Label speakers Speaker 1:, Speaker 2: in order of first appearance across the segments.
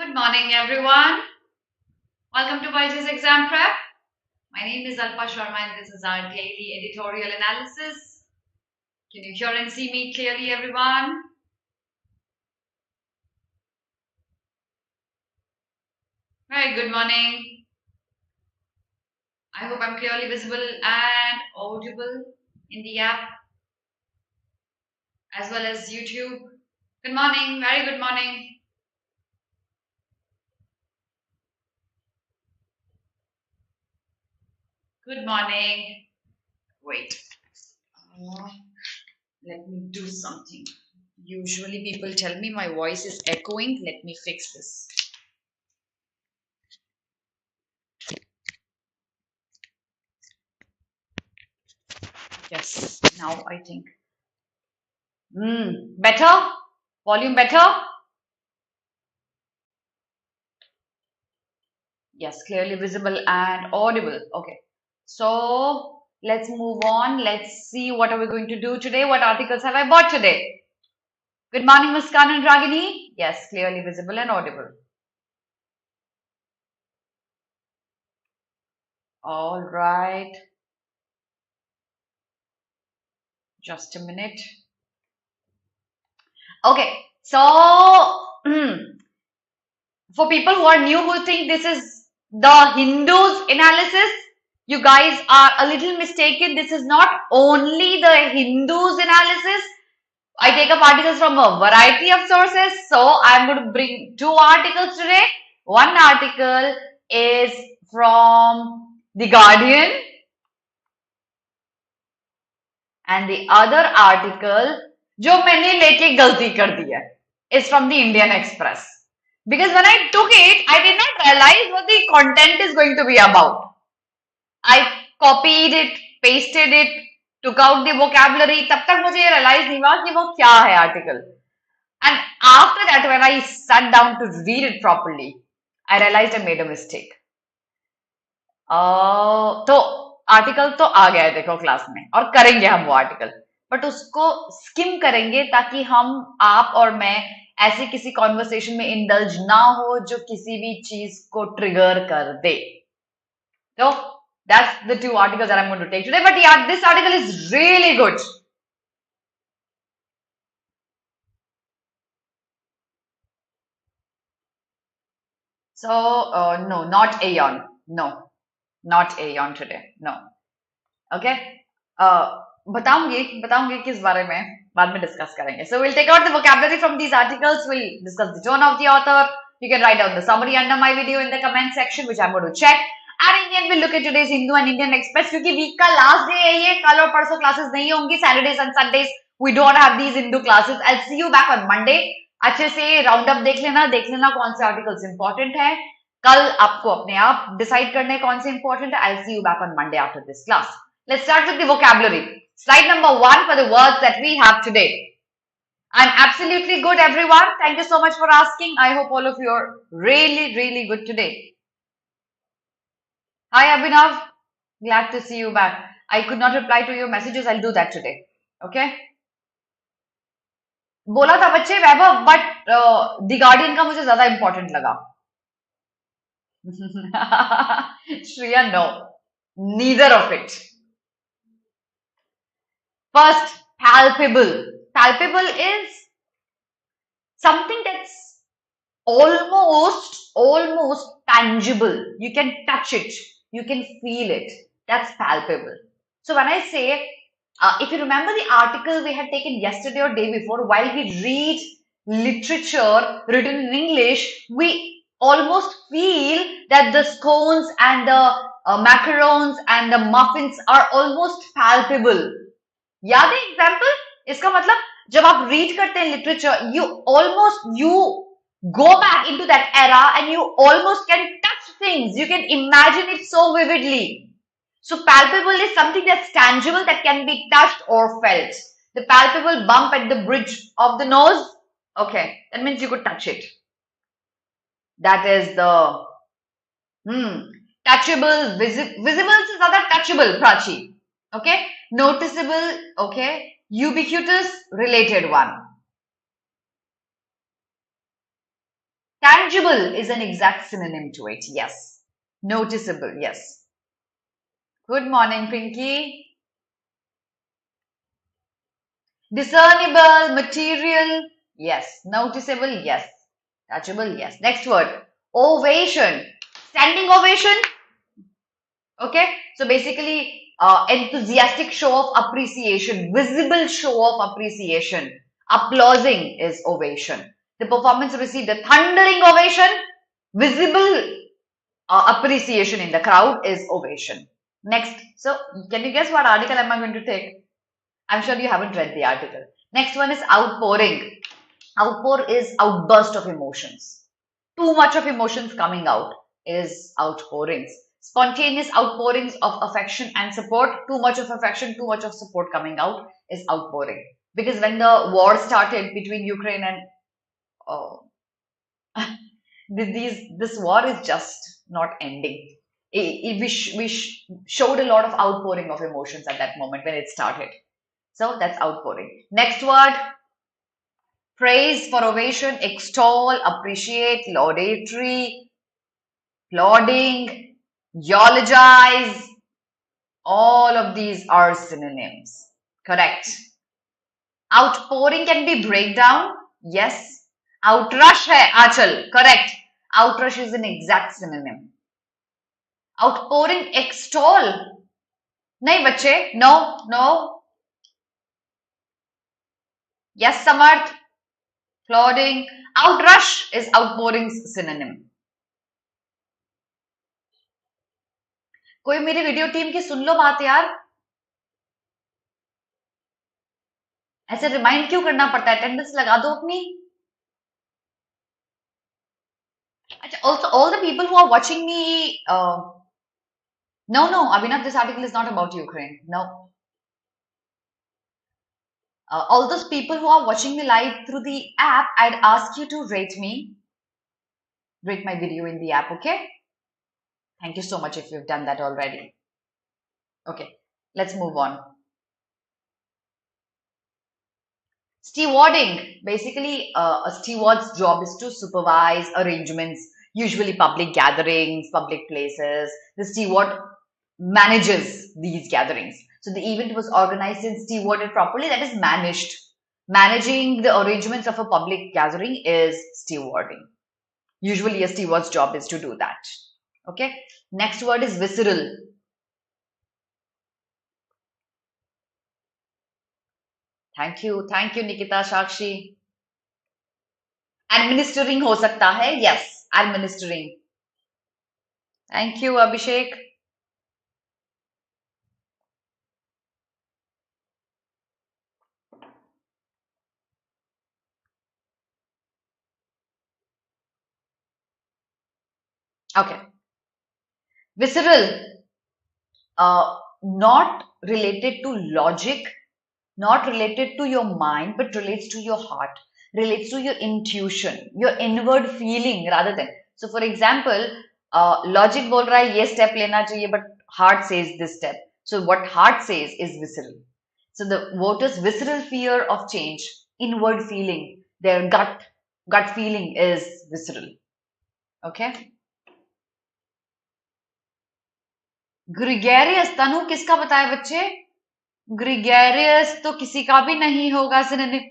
Speaker 1: Good morning, everyone. Welcome to BYJU'S Exam Prep. My name is Alpa Sharma and this is our daily editorial analysis. Can you hear and see me clearly, everyone? Very good morning. I hope I'm clearly visible and audible in the app as well as YouTube. Good morning, very good morning. Good morning. Wait. Let me do something. Usually people tell me my voice is echoing. Let me fix this. Yes, now I think. Better? Volume better? Yes, clearly visible and audible. Okay. So let's move on. Let's see what are we going to do today. What articles have I bought today? Good morning, Muskan and Ragini. Yes, clearly visible and audible. All right. Just a minute. Okay. So for people who are new who think this is the Hindus analysis, you guys are a little mistaken. This is not only the Hindus analysis. I take up articles from a variety of sources. So I'm going to bring two articles today. One article is from The Guardian and the other article जो मैंने लेके गलती कर दी है is from the Indian Express. Because when I took it, I did not realize what the content is going to be about. I copied it, pasted it, took out the vocabulary. तब तक मुझे ये realize नहीं हुआ कि वो क्या है article. And after that, when I sat down to read it properly, I realized I made a mistake. तो आर्टिकल तो आ गया है देखो क्लास में और करेंगे हम वो आर्टिकल बट उसको स्किम करेंगे ताकि हम आप और मैं ऐसे किसी कॉन्वर्सेशन में इंडल्ज ना हो जो किसी भी चीज को ट्रिगर कर दे तो that's the two articles that I'm going to take today. But yeah, this article is really good. So no, not Aeon. No, not Aeon today. No. Okay. बताऊंगी किस बारे में बाद में डिस्कस करेंगे. So we'll take out the vocabulary from these articles. We'll discuss the tone of the author. You can write down the summary under my video in the comment section, which I'm going to check. And in the end, we'll look at today's Hindu and Indian Express क्योंकि week का last day है ये. कल और परसों classes नहीं होंगी. Saturdays and Sundays we don't have these Hindu classes. I'll see you back on Monday. अच्छे से राउंड अप देख लेना कौन से आर्टिकल्स इंपॉर्टेंट है. कल आपको अपने आप डिसाइड करने कौन से इंपॉर्टेंट है. I'll see you back on Monday after this class. Let's start with the vocabulary. Slide number 1 for the words that we have today. I'm absolutely good, everyone. Thank you so much for asking. I hope all of you are really, really good today. Hi, Abhinav. Glad to see you back. I could not reply to your messages. I'll do that today. Okay? बोला था बच्चे वैभव but the guardian का मुझे ज्यादा important लगा. Shriya, no. Neither of it. First, palpable. Palpable is something that's almost tangible. You can touch it. You can feel it. That's palpable. So when I say, if you remember the article we had taken yesterday or day before, while we read literature written in English, we almost feel that the scones and the macarons and the muffins are almost palpable. याद है example. इसका मतलब जब आप read करते हैं literature you go back into that era and you almost can touch things. You can imagine it so vividly. So palpable is something that's tangible that can be touched or felt. The palpable bump at the bridge of the nose. Okay, that means you could touch it. That is the touchable, visible is other touchable, Prachi. Okay, noticeable, okay, ubiquitous, related one. Tangible is an exact synonym to it. Yes. Noticeable. Yes. Good morning, Pinky. Discernible, material. Yes. Noticeable. Yes. Touchable. Yes. Next word. Ovation. Standing ovation. Okay. So basically, enthusiastic show of appreciation, visible show of appreciation. Applauding is ovation. The performance received a thundering ovation. Visible appreciation in the crowd is ovation. Next, so can you guess what article am I going to take? I'm sure you haven't read the article. Next one is outpouring. Outpour is outburst of emotions. Too much of emotions coming out is outpourings. Spontaneous outpourings of affection and support. Too much of affection, too much of support coming out is outpouring. Because when the war started between Ukraine and this war is just not ending. We showed a lot of outpouring of emotions at that moment when it started. So that's outpouring. Next word, praise for ovation, extol, appreciate, laudatory, lauding, eulogize. All of these are synonyms. Correct. Outpouring can be breakdown. Yes. Outrush hai, Achal. Correct. Outrush is an exact synonym. Outpouring, extol. Nahi bache. No, no. Yes, Samarth. Lauding. Outrush is outpouring's synonym. कोई मेरी video team की सुन लो बात यार. ऐसे remind क्यों करना पड़ता है? अटेंडेंस लगा दो अपनी. Also, all the people who are watching me, no, Abhinav, this article is not about Ukraine. No. All those people who are watching me live through the app, I'd ask you to rate me. Rate my video in the app, okay? Thank you so much if you've done that already. Okay, let's move on. Stewarding. Basically, a steward's job is to supervise arrangements, usually public gatherings, public places. The steward manages these gatherings. So the event was organized and stewarded properly, that is managed. Managing the arrangements of a public gathering is stewarding. Usually a steward's job is to do that. Okay. Next word is visceral. Thank you Nikita Shakshi. Administering हो सकता है. Yes, administering. Thank you Abhishek. Okay. Visceral, not related to logic, not related to your mind, but relates to your heart, relates to your intuition, your inward feeling rather than. So for example, logic बोल रहा है ये step लेना चाहिए, but heart says this step. So what heart says is visceral. So the voters' visceral fear of change, inward feeling, their gut feeling is visceral. Okay. Gregarious, Tanu किसका बताया बच्चे? Gregarious तो किसी का भी नहीं होगा synonym.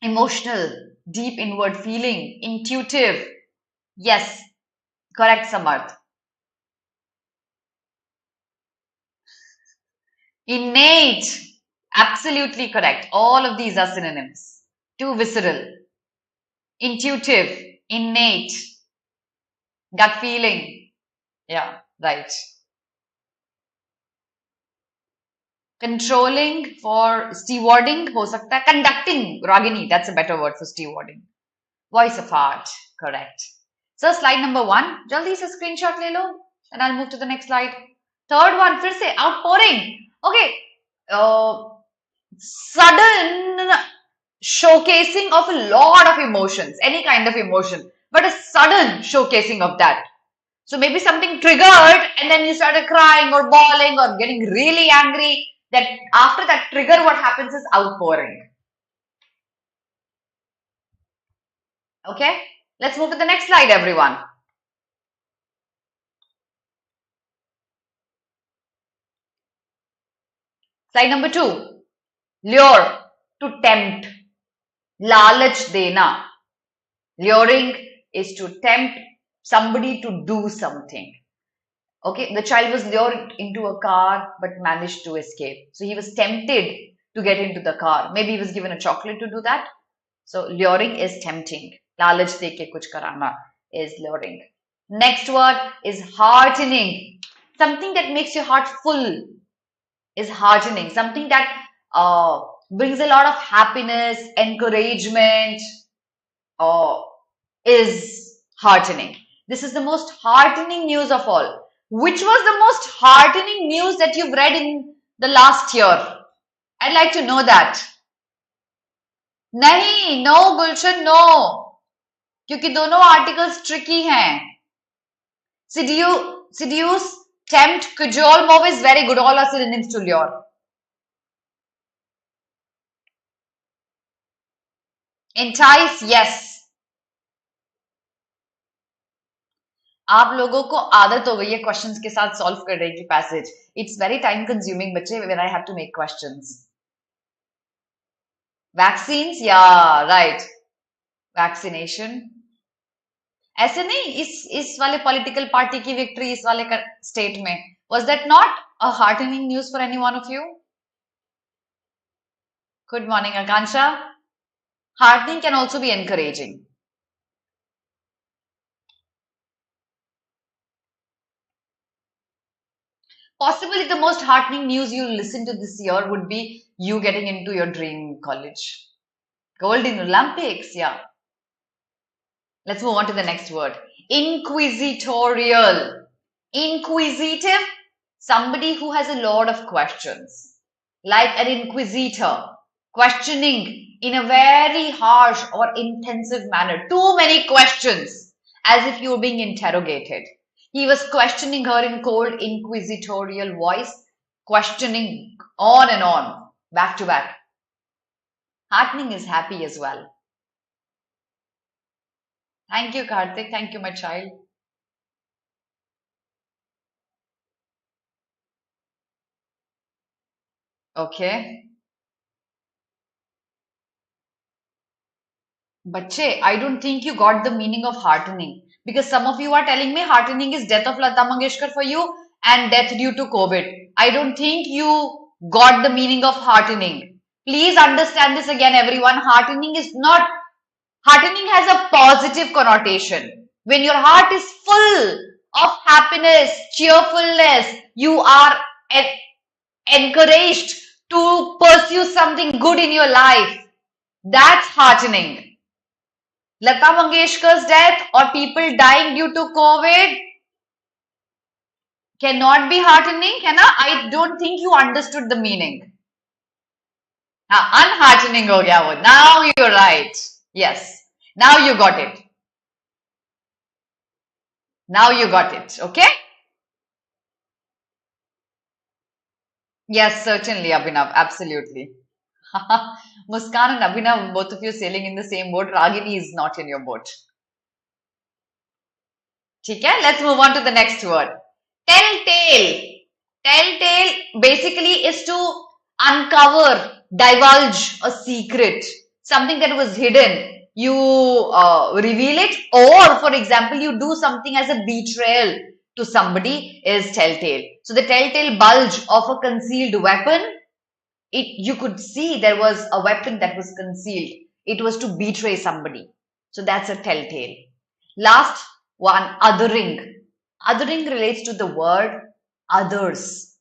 Speaker 1: Emotional, deep inward feeling, intuitive. Yes, correct Samarth. Innate, absolutely correct. All of these are synonyms. To visceral, intuitive, innate, gut feeling. Yeah, right. Controlling for stewarding हो सकता है. Conducting, Ragini, that's a better word for stewarding. Voice of heart, correct. So slide number 1, जल्दी से screenshot ले लो, and I'll move to the next slide. Third one, फिर से outpouring. Okay, sudden showcasing of a lot of emotions, any kind of emotion, but a sudden showcasing of that. So maybe something triggered and then you started crying or bawling or getting really angry. That after that trigger, what happens is outpouring. Okay, let's move to the next slide, everyone. Slide number 2. Lure, to tempt. Lalach dena. Luring is to tempt somebody to do something. Okay, the child was lured into a car but managed to escape. So he was tempted to get into the car. Maybe he was given a chocolate to do that. So luring is tempting. Lalach de ke kuch karana is luring. Next word is heartening. Something that makes your heart full is heartening. Something that brings a lot of happiness, encouragement, is heartening. This is the most heartening news of all. Which was the most heartening news that you've read in the last year? I'd like to know that. नहीं, no Gulshan, no. क्योंकि दोनों articles tricky हैं. Seduce, tempt, cajole, move is very good. All are synonyms to lure. Entice, yes. आप लोगों को आदत हो गई है क्वेश्चंस के साथ सॉल्व करने की passage. It's very time consuming बच्चे when I have to make questions. Vaccines, या राइट, वैक्सीनेशन. ऐसे नहीं, इस वाले पॉलिटिकल पार्टी की विक्ट्री इस वाले स्टेट में, was that not a heartening news for any one of you? Good morning Akanksha. Heartening can also be encouraging. Possibly the most heartening news you listen to this year would be you getting into your dream college. Gold in Olympics, yeah. Let's move on to the next word. Inquisitorial. Inquisitive, somebody who has a lot of questions. Like an inquisitor, questioning in a very harsh or intensive manner. Too many questions, as if you were being interrogated. He was questioning her in cold, inquisitorial voice, questioning on and on, back to back. Heartening is happy as well. Thank you, Karthik. Thank you, my child. Okay. Bache, I don't think you got the meaning of heartening, because some of you are telling me heartening is death of Lata Mangeshkar for you and death due to COVID. I don't think you got the meaning of heartening. Please understand this again, everyone. Heartening has a positive connotation. When your heart is full of happiness, cheerfulness, you are encouraged to pursue something good in your life. That's heartening. Lata Mangeshkar's death or people dying due to COVID cannot be heartening, है ना? I don't think you understood the meaning. Unheartening हो गया वो. Now you're right. Yes. Now you got it. Now you got it. Okay? Yes, certainly, Abhinav. Absolutely. Muskan and Abhinav, both of you sailing in the same boat. Ragini is not in your boat. Okay, let's move on to the next word. Telltale. Telltale basically is to uncover, divulge a secret, something that was hidden. You reveal it, or for example, you do something as a betrayal to somebody is telltale. So the telltale bulge of a concealed weapon, you could see there was a weapon that was concealed. It was to betray somebody. So that's a telltale. Last one, othering. Othering relates to the word others.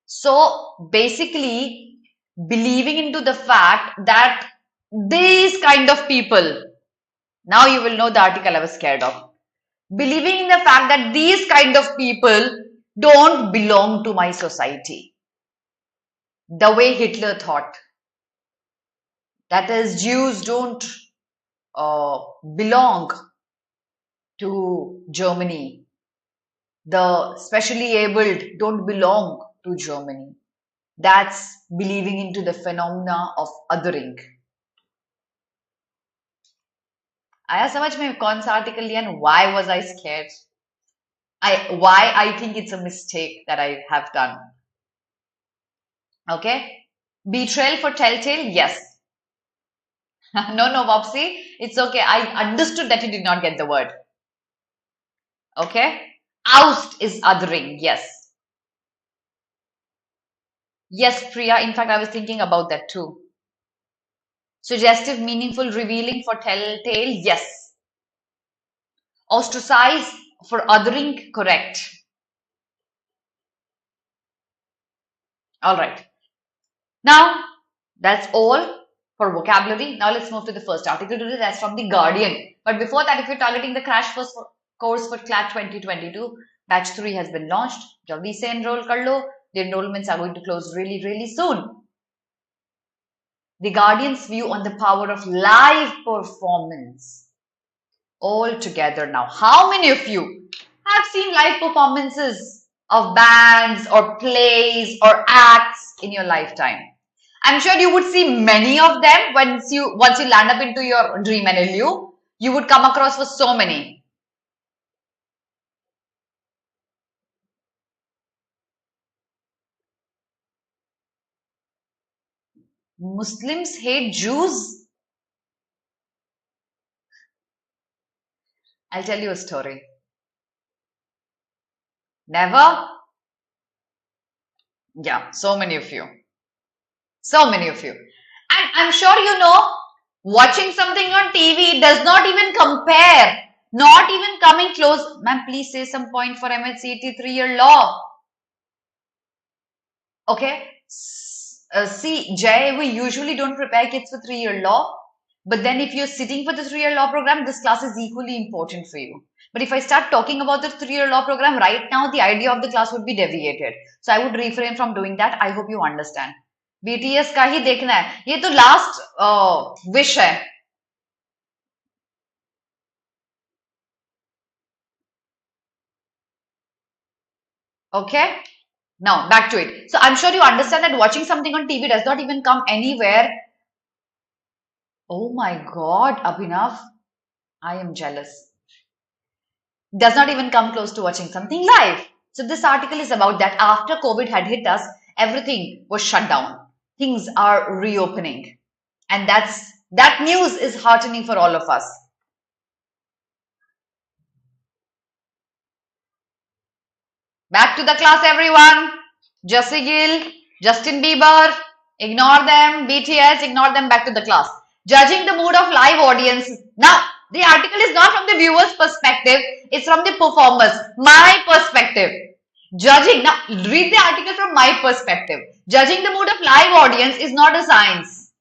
Speaker 1: So basically, believing into the fact that these kind of people, now you will know the article I was scared of. Believing in the fact that these kind of people don't belong to my society. The way Hitler thought. That is, Jews don't belong to Germany. The specially abled don't belong to Germany. That's believing into the phenomena of othering. आया समझ में कौन सा article लिया and why was I scared? Why I think it's a mistake that I have done. Okay? Betrayal for telltale? Yes. No, Bobsy. It's okay. I understood that you did not get the word. Okay? Oust is othering. Yes. Yes, Priya. In fact, I was thinking about that too. Suggestive, meaningful, revealing for telltale? Yes. Ostracize for othering? Correct. All right. Now, that's all for vocabulary. Now, let's move to the first article today. That's from The Guardian. But before that, if you're targeting the crash course for CLAT 2022, batch 3 has been launched. Jaldi se enroll kar lo. The enrollments are going to close really, really soon. The Guardian's view on the power of live performance. All together now. How many of you have seen live performances of bands or plays or acts in your lifetime? I'm sure you would see many of them once you land up into your dream NLU. You would come across for so many. Muslims hate Jews? I'll tell you a story. Never? Yeah, so many of you. So many of you. And I'm sure you know, watching something on TV does not even compare. Not even coming close. Ma'am, please say some point for MHCET 3-year law. Okay. See, Jay, we usually don't prepare kids for 3-year law. But then if you're sitting for the 3-year law program, this class is equally important for you. But if I start talking about the 3-year law program right now, the idea of the class would be deviated. So I would refrain from doing that. I hope you understand. BTS का ही देखना है. ये तो last wish है. Okay. Now back to it. So I'm sure you understand that watching something on TV does not even come anywhere. Oh my God, Abhinav, I am jealous. Does not even come close to watching something live. So this article is about that after COVID had hit us, everything was shut down. Things are reopening. And that news is heartening for all of us. Back to the class, everyone. Jessie Gill, Justin Bieber, ignore them. BTS, ignore them. Back to the class. Judging the mood of live audience. Now, the article is not from the viewer's perspective. It's from the performers. My perspective. Judging. Now, read the article from my perspective. Judging the mood of live audience is not a science,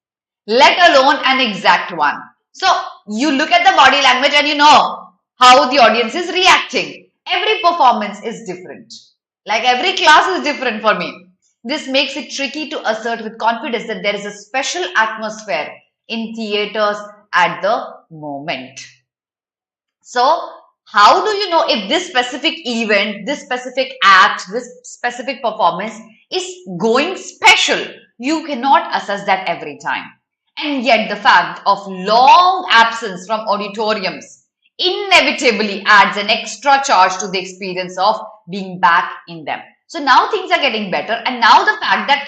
Speaker 1: let alone an exact one. So, you look at the body language and you know how the audience is reacting. Every performance is different. Like every class is different for me. This makes it tricky to assert with confidence that there is a special atmosphere in theaters at the moment. So, how do you know if this specific event, this specific act, this specific performance is going special? You cannot assess that every time. And yet the fact of long absence from auditoriums inevitably adds an extra charge to the experience of being back in them. So now things are getting better, and now the fact that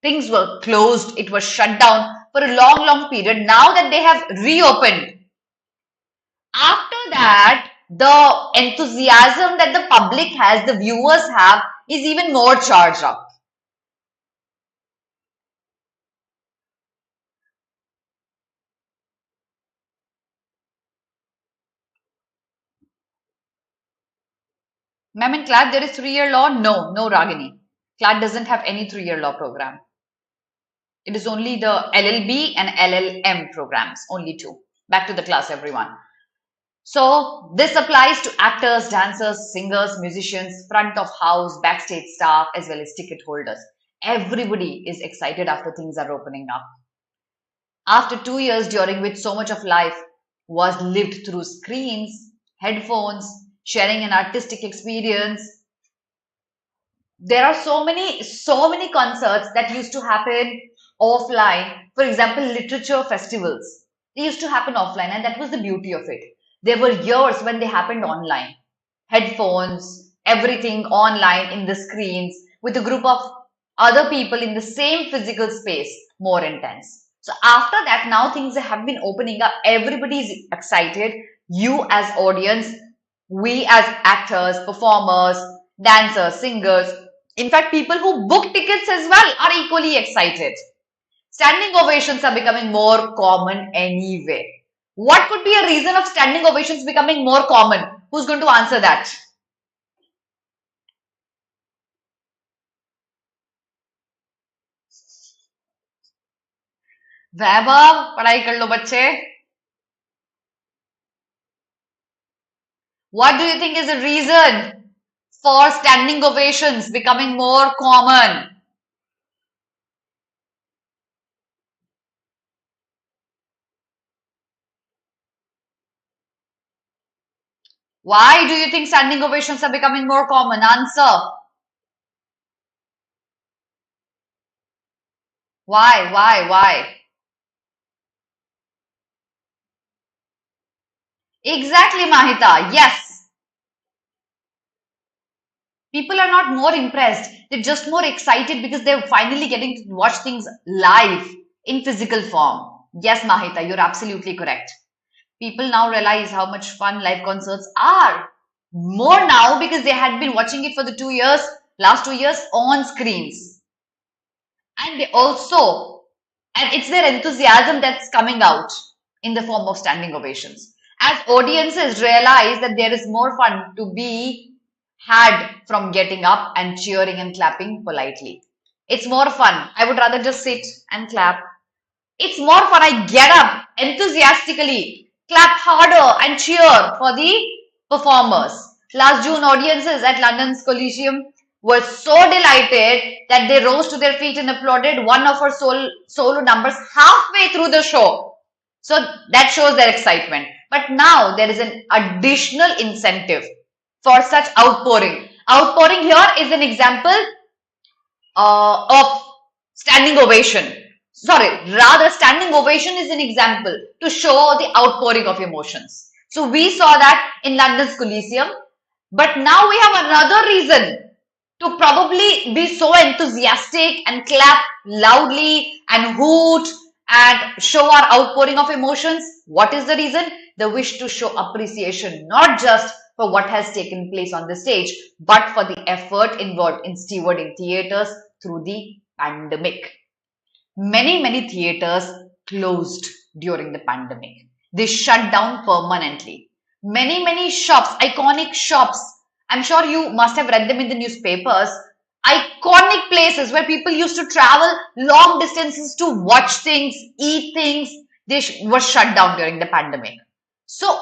Speaker 1: things were closed, it was shut down for a long period, now that they have reopened, after that the enthusiasm that the public has, the viewers have, is even more charged up. Ma'am, in CLAT there is 3-year law? No, Ragini. CLAT doesn't have any 3-year law program. It is only the LLB and LLM programs, only two. Back to the class, everyone. So this applies to actors, dancers, singers, musicians, front of house, backstage staff, as well as ticket holders. Everybody is excited after things are opening up. After 2 years during which so much of life was lived through screens, headphones, sharing an artistic experience, there are so many concerts that used to happen offline. For example, literature festivals. They used to happen offline, and that was the beauty of it. There were years when they happened online. Headphones, everything online in the screens with a group of other people in the same physical space, more intense. So after that, now things have been opening up. Everybody is excited. You as audience, we as actors, performers, dancers, singers, in fact, people who book tickets as well are equally excited. Standing ovations are becoming more common anyway. What could be a reason of standing ovations becoming more common? Who's going to answer that? वैभव पढ़ाई कर लो बच्चे. What do you think is the reason for standing ovations becoming more common? Why do you think standing ovations are becoming more common? Answer. Why? Exactly, Mahita. Yes. People are not more impressed. They're just more excited because they're finally getting to watch things live in physical form. Yes, Mahita, you're absolutely correct. People now realize how much fun live concerts are. More now because they had been watching it for the last 2 years on screens. And they also, and it's their enthusiasm that's coming out in the form of standing ovations. As audiences realize that there is more fun to be had from getting up and cheering and clapping politely. It's more fun. I would rather just sit and clap. It's more fun. I get up enthusiastically, clap harder and cheer for the performers. Last June, audiences at London's Coliseum were so delighted that they rose to their feet and applauded one of her solo numbers halfway through the show. So that shows their excitement. But now there is an additional incentive for such outpouring. Outpouring here is an example of standing ovation. Sorry, rather standing ovation is an example to show the outpouring of emotions. So we saw that in London's Coliseum, but now we have another reason to probably be so enthusiastic and clap loudly and hoot and show our outpouring of emotions. What is the reason? The wish to show appreciation, not just for what has taken place on the stage, but for the effort involved in stewarding theaters through the pandemic. Many theaters closed during the pandemic. They shut down permanently. Many shops, iconic shops, I'm sure you must have read them in the newspapers, iconic places where people used to travel long distances to watch things, eat things, they were shut down during the pandemic. So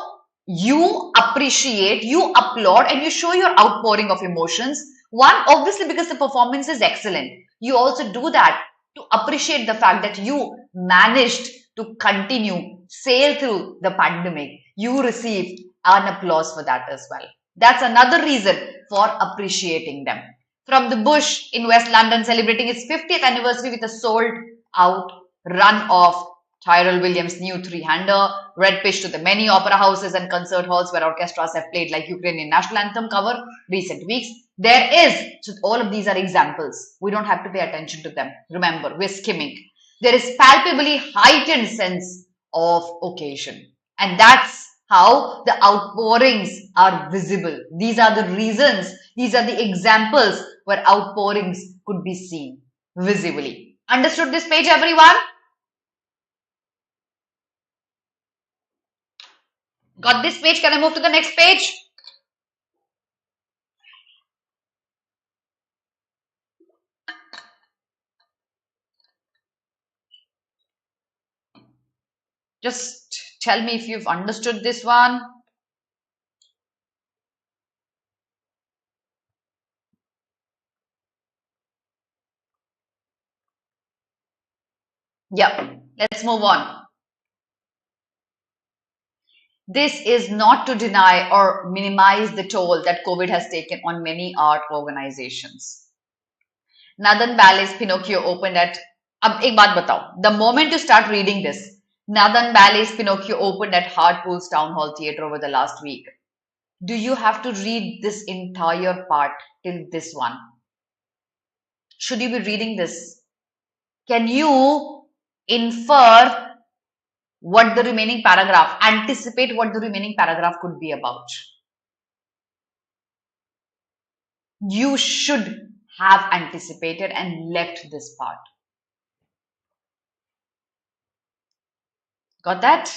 Speaker 1: you appreciate, you applaud, and you show your outpouring of emotions. One, obviously because the performance is excellent. You also do that to appreciate the fact that you managed to continue, sail through the pandemic. You received an applause for that as well. That's another reason for appreciating them. From the Bush in West London celebrating its 50th anniversary with a sold out run of Tyrell Williams' new three-hander, red pitch to the many opera houses and concert halls where orchestras have played like Ukrainian national anthem cover recent weeks. There is, so all of these are examples. We don't have to pay attention to them. Remember, we're skimming. There is palpably heightened sense of occasion. And that's how the outpourings are visible. These are the reasons, these are the examples where outpourings could be seen visibly. Understood this page, everyone? Got this page? Can I move to the next page? Just tell me if you've understood this one. Yeah, let's move on. This is not to deny or minimize the toll that COVID has taken on many art organizations. Nadan Ballet's Pinocchio opened at. Ab ek baat batao. The moment you start reading this, Nathan Ballet's Pinocchio opened at Hartpool's Town Hall Theatre over the last week. Do you have to read this entire part till this one? Should you be reading this? Can you infer what the remaining paragraph, anticipate what the remaining paragraph could be about? You should have anticipated and left this part. Got that?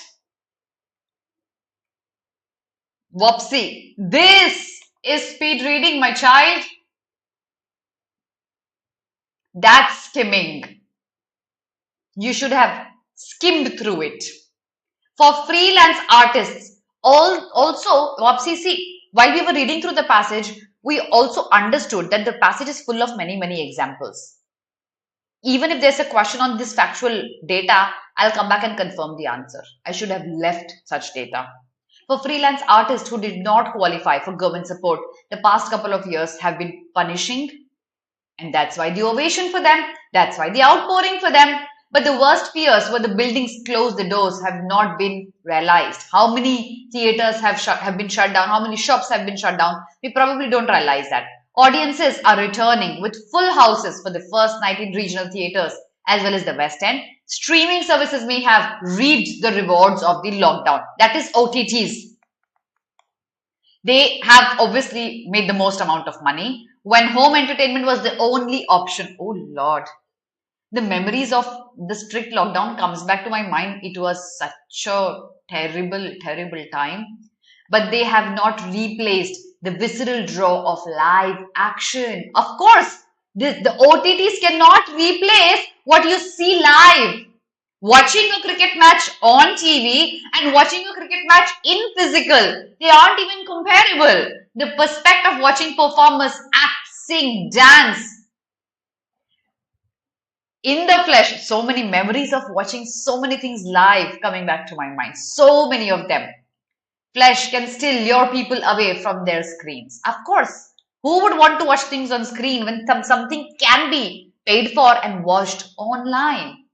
Speaker 1: Whoopsie. This is speed reading, my child. That's skimming. You should have skimmed through it. For freelance artists, also, Whoopsie, see, while we were reading through the passage, we also understood that the passage is full of many, many examples. Even if there's a question on this factual data, I'll come back and confirm the answer. I should have left such data. For freelance artists who did not qualify for government support, the past couple of years have been punishing, and that's why the ovation for them, that's why the outpouring for them. But the worst fears where the buildings close the doors have not been realized. How many theaters have been shut down? How many shops have been shut down? We probably don't realize that. Audiences are returning with full houses for the first night in regional theaters as well as the West End. Streaming services may have reaped the rewards of the lockdown. That is OTTs. They have obviously made the most amount of money when home entertainment was the only option. Oh Lord. The memories of the strict lockdown comes back to my mind. It was such a terrible, terrible time. But they have not replaced the visceral draw of live action. Of course, the OTTs cannot replace what you see live. Watching a cricket match on TV and watching a cricket match in physical, they aren't even comparable. The perspective of watching performers act, sing, dance in the flesh. So many memories of watching so many things live coming back to my mind. So many of them. Flesh can still lure people away from their screens. Of course, who would want to watch things on screen when something can be paid for and watched online?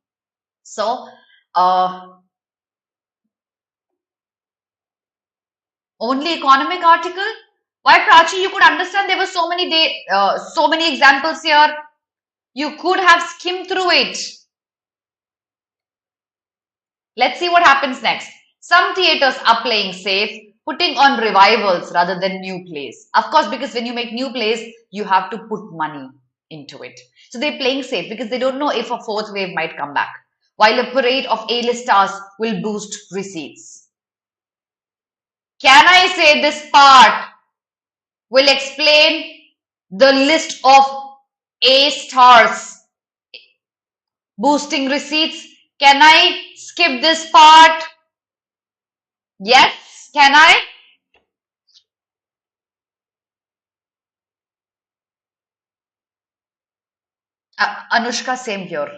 Speaker 1: So, only economic article? Why, Prachi, you could understand there were so many examples here. You could have skimmed through it. Let's see what happens next. Some theaters are playing safe, putting on revivals rather than new plays. Of course, because when you make new plays, you have to put money into it. So they're playing safe because they don't know if a fourth wave might come back. While a parade of A-list stars will boost receipts. Can I say this part will explain the list of A stars boosting receipts? Can I skip this part? Yes, can I? Anushka, same here.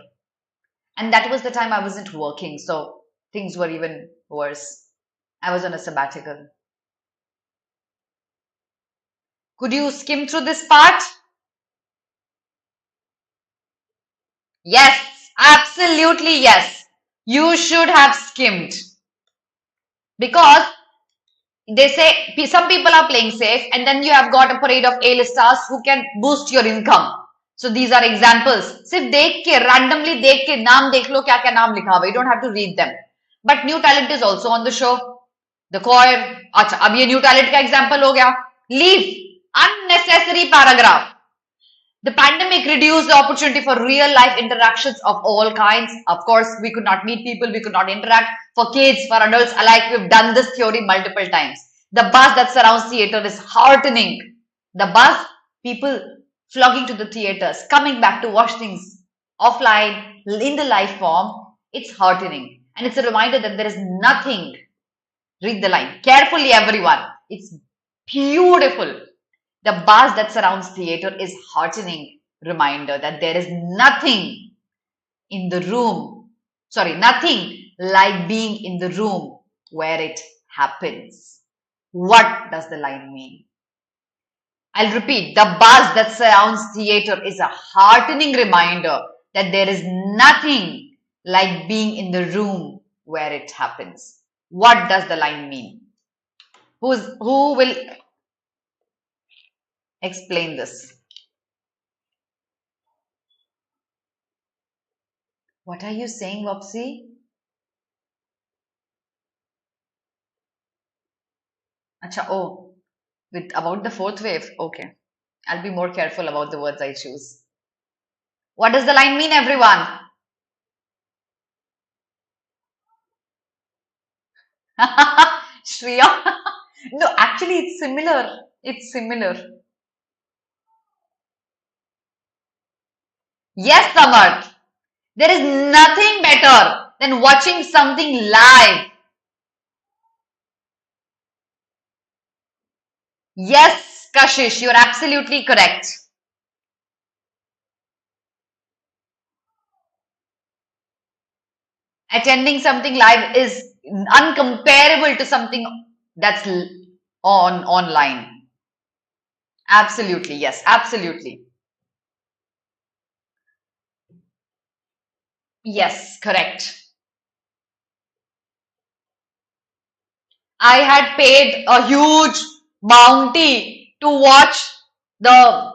Speaker 1: And that was the time I wasn't working, so things were even worse. I was on a sabbatical. Could you skim through this part? Yes, absolutely yes. You should have skimmed. Because they say some people are playing safe and then you have got a parade of A-list stars who can boost your income. So these are examples. सिर्फ देख के randomly देख के नाम देख लो क्या क्या नाम लिखा हुआ. You don't have to read them. But new talent is also on the show. The choir. अच्छा अब ये new talent का example हो गया. Leave unnecessary paragraph. The pandemic reduced the opportunity for real life interactions of all kinds. Of course, we could not meet people, we could not interact. For kids, for adults alike, we've done this theory multiple times. The buzz that surrounds theater is heartening. The buzz, people flocking to the theaters, coming back to watch things offline, in the live form, it's heartening. And it's a reminder that there is nothing. Read the line carefully, everyone. It's beautiful. The buzz that surrounds theater is heartening reminder that there is nothing in the room, nothing like being in the room where it happens. What does the line mean? I'll repeat, the buzz that surrounds theater is a heartening reminder that there is nothing like being in the room where it happens. What does the line mean? Who will explain this? What are you saying, Vapsi? Acha, oh, about the fourth wave. Okay. I'll be more careful about the words I choose. What does the line mean, everyone? Shreya? No, actually, it's similar. It's similar. Yes, Samarth. There is nothing better than watching something live. Yes, Kashish, you're absolutely correct. Attending something live is uncomparable to something that's online. Absolutely, yes, absolutely. Yes, correct. I had paid a huge bounty to watch the.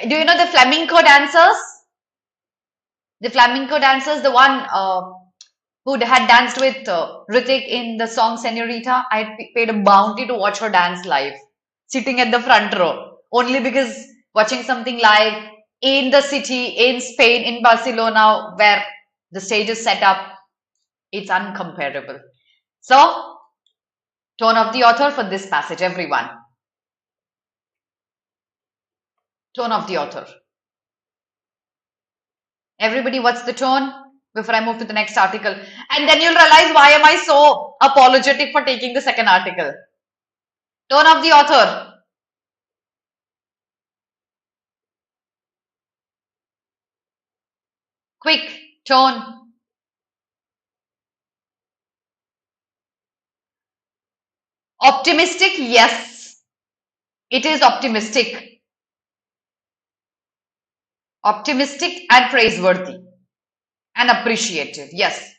Speaker 1: Do you know the flamenco dancers? The flamenco dancers, the one who had danced with Ritik in the song Senorita. I had paid a bounty to watch her dance live, sitting at the front row, only because watching something live in the city, in Spain, in Barcelona, where the stage is set up, it's uncomparable. So, tone of the author for this passage, everyone. Tone of the author. Everybody, what's the tone? Before I move to the next article. And then you'll realize why am I so apologetic for taking the second article. Tone of the author. Quick, tone. Optimistic, yes. It is optimistic. Optimistic and praiseworthy. And appreciative, yes.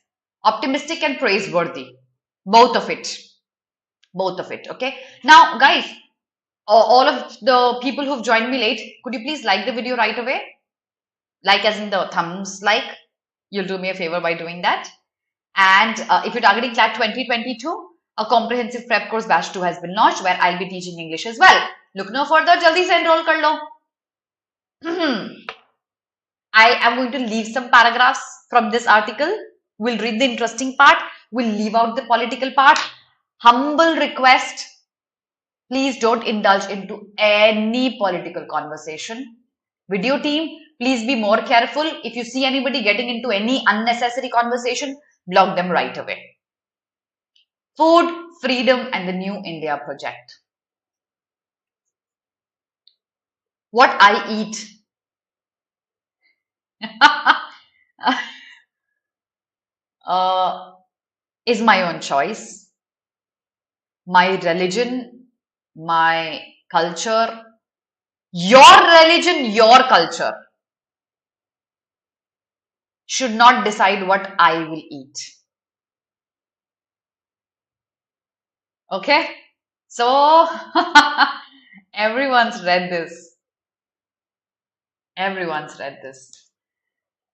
Speaker 1: Optimistic and praiseworthy. Both of it. Both of it, okay? Now, guys, all of the people who've joined me late, could you please like the video right away? Like as in the thumbs like. You'll do me a favor by doing that. And if you're targeting CLAT 2022, a comprehensive prep course batch 2 has been launched where I'll be teaching English as well. Look no further, jaldi se enroll kar lo. I am going to leave some paragraphs from this article. We'll read the interesting part. We'll leave out the political part. Humble request. Please don't indulge into any political conversation. Video team, please be more careful. If you see anybody getting into any unnecessary conversation, block them right away. Food, freedom, and the New India project. What I eat. Is my own choice. My religion, my culture, your religion, your culture should not decide what I will eat. Okay? So, everyone's read this. Everyone's read this.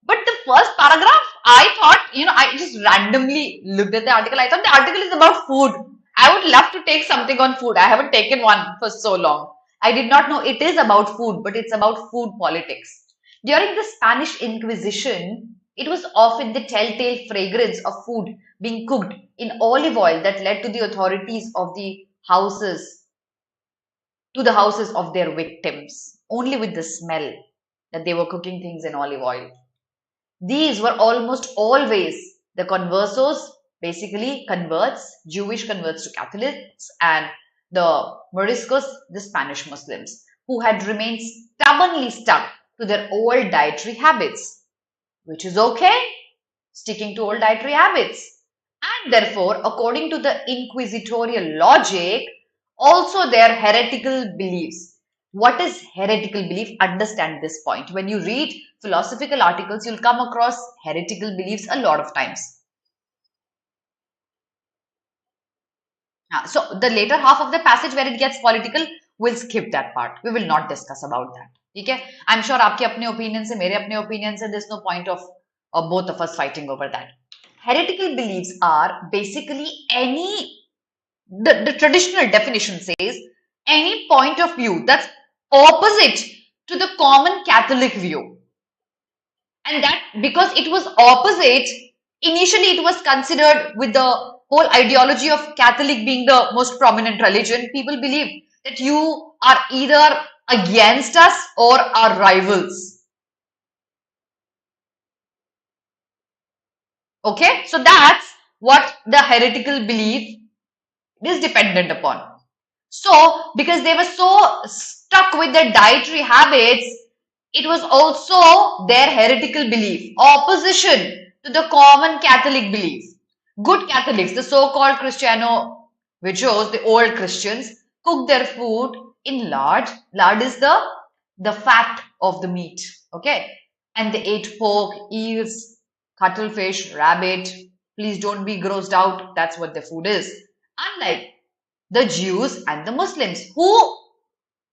Speaker 1: But the first paragraph, I thought, I just randomly looked at the article. I thought the article is about food. I would love to take something on food. I haven't taken one for so long. I did not know it is about food, but it's about food politics. During the Spanish Inquisition, it was often the telltale fragrance of food being cooked in olive oil that led to the authorities of the houses, to the houses of their victims, only with the smell that they were cooking things in olive oil. These were almost always the conversos, basically converts, Jewish converts to Catholics, and the Moriscos, the Spanish Muslims, who had remained stubbornly stuck to their old dietary habits, which is okay, sticking to old dietary habits. And therefore, according to the inquisitorial logic, also their heretical beliefs. What is heretical belief? Understand this point. When you read philosophical articles, you'll come across heretical beliefs a lot of times. So the later half of the passage where it gets political, we'll skip that part. We will not discuss about that. Okay? I'm sure आपके अपने opinion से मेरे अपने opinion से there's no point of both of us fighting over that. Heretical beliefs are basically the traditional definition says any point of view that's opposite to the common Catholic view. And that because it was opposite, initially it was considered with the whole ideology of Catholic being the most prominent religion, people believe that you are either against us or our rivals. Okay, so that's what the heretical belief is dependent upon. So, because they were so stuck with their dietary habits, it was also their heretical belief, opposition to the common Catholic belief. Good Catholics, the so-called Cristiano-Vijos, the old Christians, cook their food in lard. Lard is the fat of the meat, okay? And they ate pork, eels, cuttlefish, rabbit. Please don't be grossed out. That's what the food is. Unlike the Jews and the Muslims who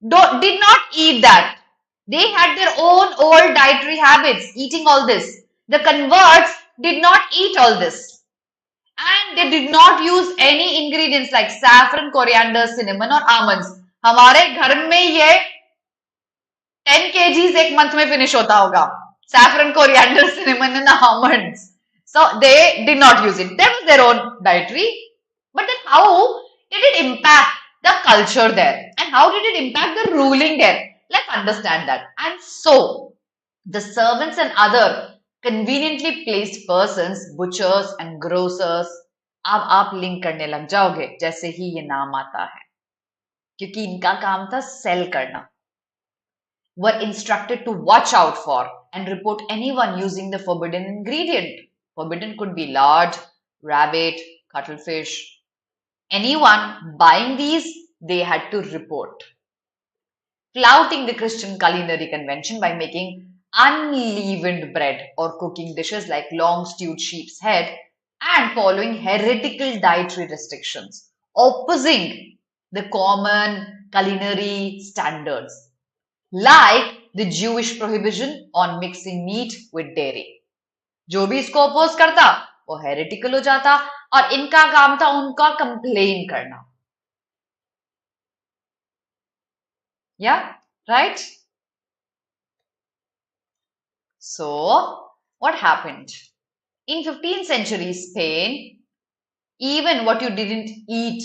Speaker 1: did not eat that. They had their own old dietary habits, eating all this. The converts did not eat all this. And they did not use any ingredients like saffron, coriander, cinnamon or almonds. हमारे घर में ये 10 kgs एक month में finish होता होगा. Saffron, coriander, cinnamon and almonds. So they did not use it. That was their own dietary. But then how did it impact the culture there? And how did it impact the ruling there? Let's understand that. And so, the servants and other conveniently placed persons, butchers and grocers, अब आप link करने लग जाओगे जैसे ही ये नाम आता है, क्योंकि इनका काम था सेल करना, were instructed to watch out for and report anyone using the forbidden ingredient. Forbidden could be lard, rabbit, cuttlefish. Anyone buying these, they had to report. Flouting the Christian culinary convention by making unleavened bread or cooking dishes like long stewed sheep's head and following heretical dietary restrictions, opposing the common culinary standards, like the Jewish prohibition on mixing meat with dairy. जो भी इसको oppose करता वो heretical हो जाता और इनका काम था उनका complain करना. Yeah, right? So, what happened? In 15th century Spain, even what you didn't eat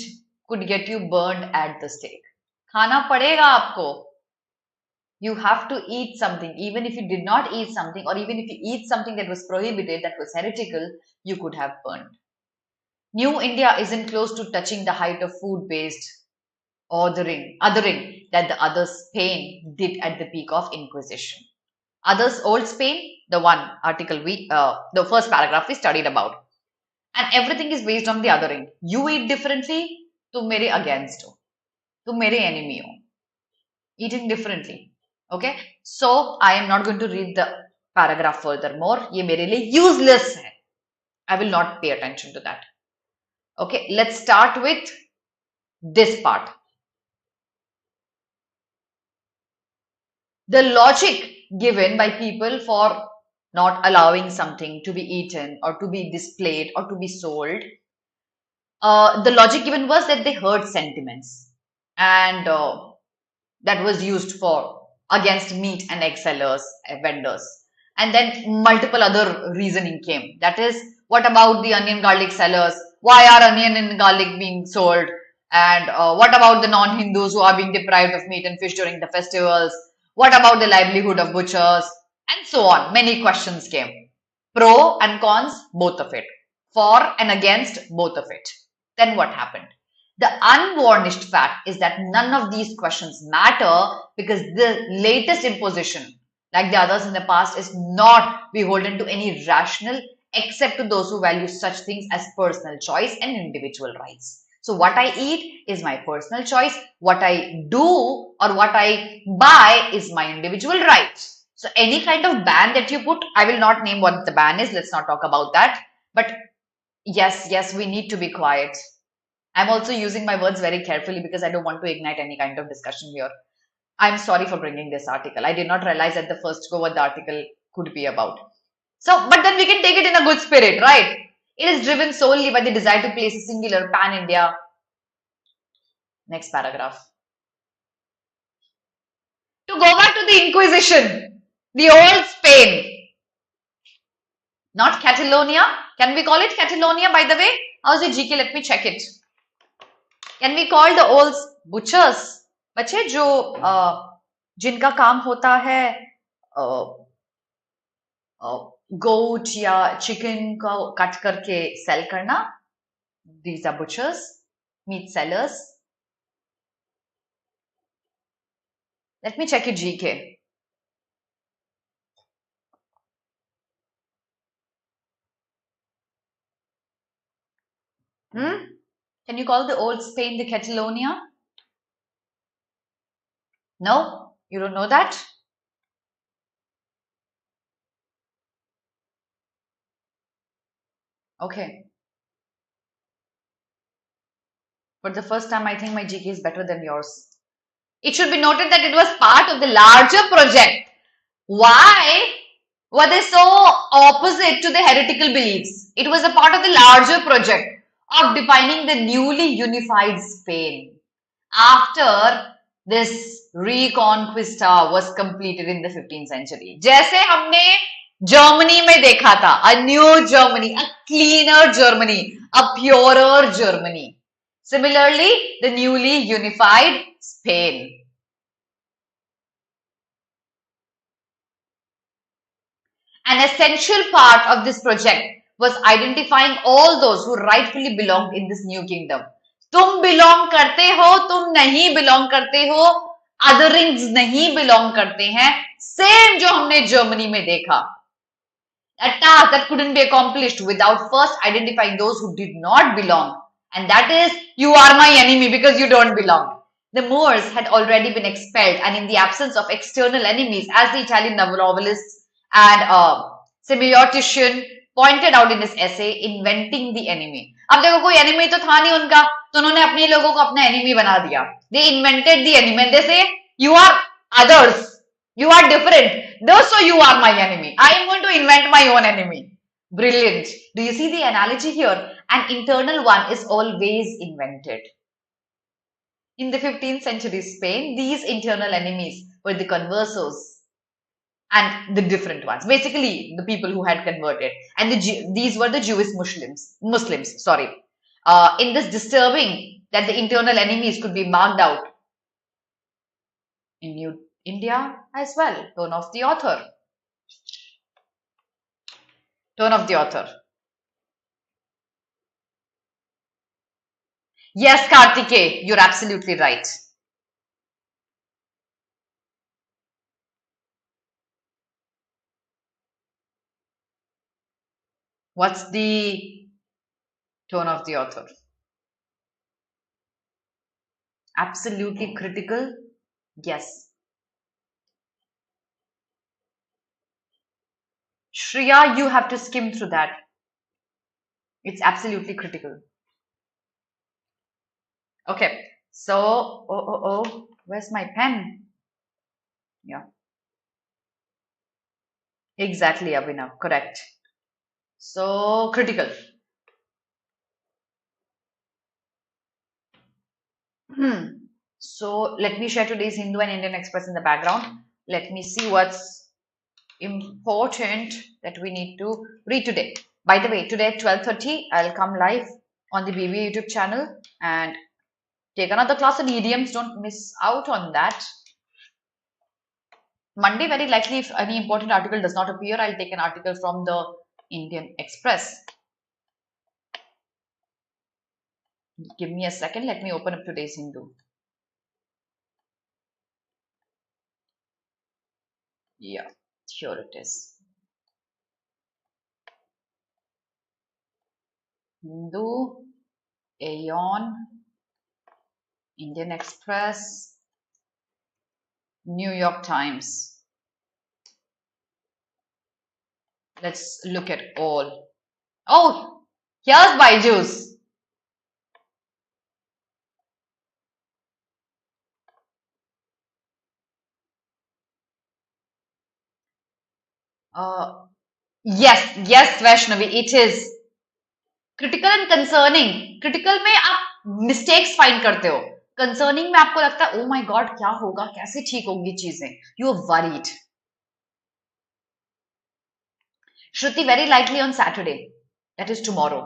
Speaker 1: could get you burned at the stake. खाना पड़ेगा आपको. You have to eat something. Even if you did not eat something, or even if you eat something that was prohibited, that was heretical, you could have burned. New India isn't close to touching the height of food-based othering that the other Spain did at the peak of Inquisition. Others, old Spain, the one article the first paragraph we studied about. And everything is based on the othering. You eat differently, तुम मेरे against हो, तुम मेरे enemy हो. Eating differently. Okay, so I am not going to read the paragraph furthermore. ये मेरे लिए useless है. I will not pay attention to that. Okay, let's start with this part. The logic given by people for not allowing something to be eaten or to be displayed or to be sold, the logic given was that they heard sentiments, and that was used for against meat and egg sellers, vendors. And then multiple other reasoning came. That is, what about the onion garlic sellers? Why are onion and garlic being sold? And what about the non-Hindus who are being deprived of meat and fish during the festivals? What about the livelihood of butchers? And so on. Many questions came. Pro and cons, both of it. For and against, both of it. Then what happened? The unvarnished fact is that none of these questions matter because the latest imposition, like the others in the past, is not beholden to any rational except to those who value such things as personal choice and individual rights. So what I eat is my personal choice. What I do or what I buy is my individual right. So any kind of ban that you put, I will not name what the ban is. Let's not talk about that. But yes, we need to be quiet. I'm also using my words very carefully because I don't want to ignite any kind of discussion here. I'm sorry for bringing this article. I did not realize at the first go what the article could be about. So, but then we can take it in a good spirit, right? It is driven solely by the desire to place a singular pan-India. Next paragraph. To go back to the Inquisition, the old Spain, not Catalonia. Can we call it Catalonia, by the way? How's your GK? Let me check it. Can we call the old butchers? बच्चे जो जिनका काम होता है गोट या chicken को cut करके cell करना, these are butchers, meat sellers. Let me check it, GK. Can you call the old Spain the Catalonia? No? You don't know that? Okay. For the first time, I think my GK is better than yours. It should be noted that it was part of the larger project. Why were they so opposite to the heretical beliefs? It was a part of the larger project of defining the newly unified Spain after this reconquista was completed in the 15th century. जैसे हमने Germany में देखा था, a new Germany, a cleaner Germany, a purer Germany. Similarly, the newly unified Spain. An essential part of this project was identifying all those who rightfully belonged in this new kingdom. तुम belong करते हो, तुम नहीं belong करते हो, otherings नहीं belong करते हैं, same जो हमने जर्मनी में देखा. A task that couldn't be accomplished without first identifying those who did not belong. And that is, you are my enemy because you don't belong. The Moors had already been expelled, and in the absence of external enemies, as the Italian novelist and semiotician pointed out in his essay, inventing the enemy. अब देखो कोई enemy तो था नहीं उनका, तो उन्होंने अपने लोगों को अपना enemy बना दिया. They invented the enemy and they say, you are others. You are different. Thus, so you are my enemy. I am going to invent my own enemy. Brilliant. Do you see the analogy here? An internal one is always invented. In the 15th century Spain, these internal enemies were the conversos and the different ones. Basically, the people who had converted. And these were the Jewish Muslims. Sorry. In this disturbing that the internal enemies could be marked out in New India as well. Tone of the author. Tone of the author. Yes, Kartike, you're absolutely right. What's the tone of the author? Absolutely critical? Yes. Shreya, you have to skim through that. It's absolutely critical. Okay, so, where's my pen? Yeah. Exactly, Abhinav, correct. So, critical. So, let me share today's Hindu and Indian Express in the background. Let me see what's important that we need to read today. By the way, today at 12:30, I'll come live on the BB YouTube channel and take another class on idioms. Don't miss out on that. Monday, very likely, if any important article does not appear, I'll take an article from the Indian Express. Give me a second. Let me open up today's Hindu. Yeah, here it is. Hindu, Aeon, Indian Express, New York Times. Let's look at all. Oh, here's BYJU'S. Uh, yes, yes, Vaishnavi, it is. Critical and concerning, critical में आप mistakes find करते हो, concerning में आपको लगता है oh my God क्या होगा, कैसे ठीक होंगी चीजें, you are worried. Shruti, very likely on Saturday, that is tomorrow.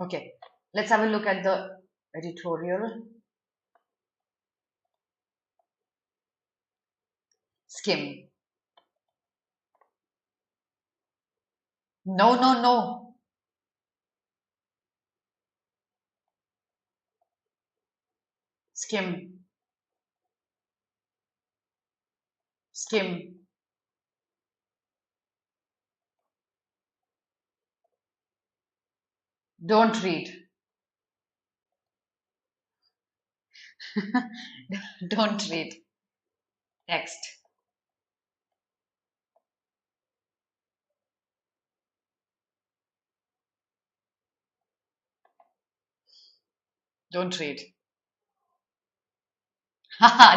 Speaker 1: Okay, let's have a look at the editorial. Skim. No, no, no. Skim. Skim. Don't read. Don't read. Text. Don't read.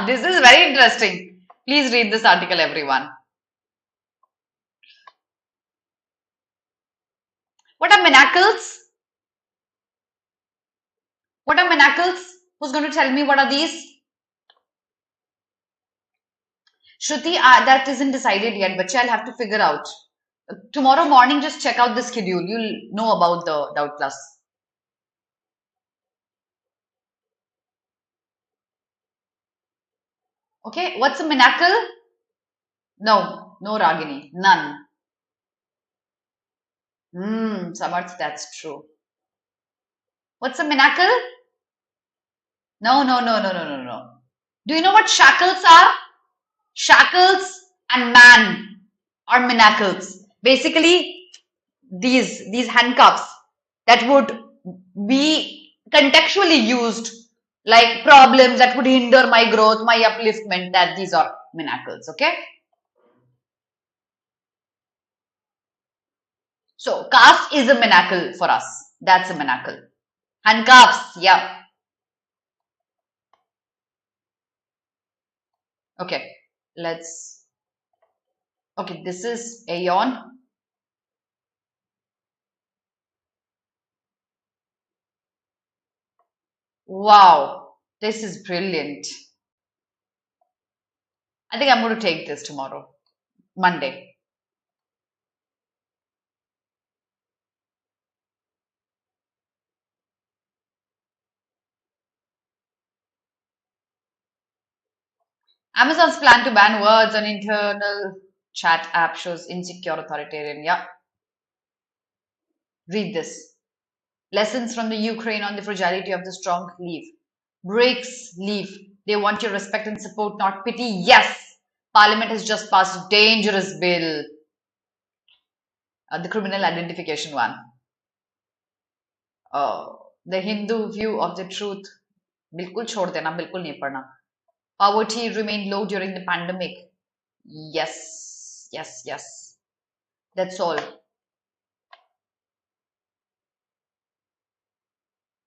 Speaker 1: This is very interesting. Please read this article, everyone. What are manacles? What are manacles? Who's going to tell me what are these? Shruti, that isn't decided yet, but I'll have to figure out. Tomorrow morning, just check out the schedule. You'll know about the doubt class. Okay, what's a manacle? No, no Ragini, none. Samarth, that's true. What's a manacle? No, no, no, no, no, no, no. Do you know what shackles are? Shackles and man are manacles. Basically, these handcuffs that would be contextually used like problems that would hinder my growth, my upliftment, that these are manacles. Okay. So caste is a manacle for us. That's a manacle. Handcuffs, yeah. Okay, let's. Okay, this is Aeon. Wow, this is brilliant. I think I'm going to take this tomorrow, Monday. Amazon's plan to ban words on internal chat app shows insecure authoritarian. Yeah. Read this. Lessons from the Ukraine on the fragility of the strong leave. BRICS leave. They want your respect and support, not pity. Yes. Parliament has just passed a dangerous bill. The criminal identification one. The Hindu view of the truth. बिल्कुल छोड़ देना, बिल्कुल नहीं पढ़ना. Poverty remained low during the pandemic. Yes, yes, yes. That's all.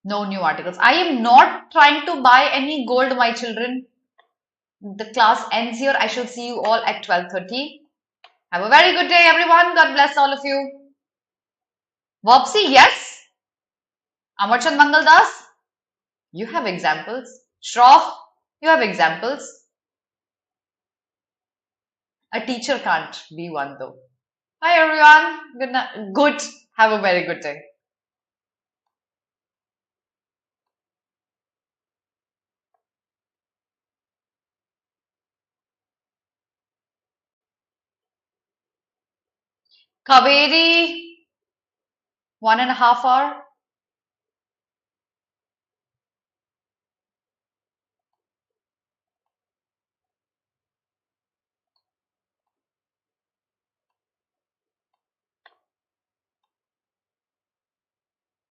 Speaker 1: No new articles. I am not trying to buy any gold, my children. The class ends here. I shall see you all at 12:30. Have a very good day, everyone. God bless all of you. Vopsi, yes. Amarchand Mangal Das, you have examples. Shroff, you have examples. A teacher can't be one though. Hi everyone. Good night. Good. Have a very good day. Kaveri, 1.5 hour.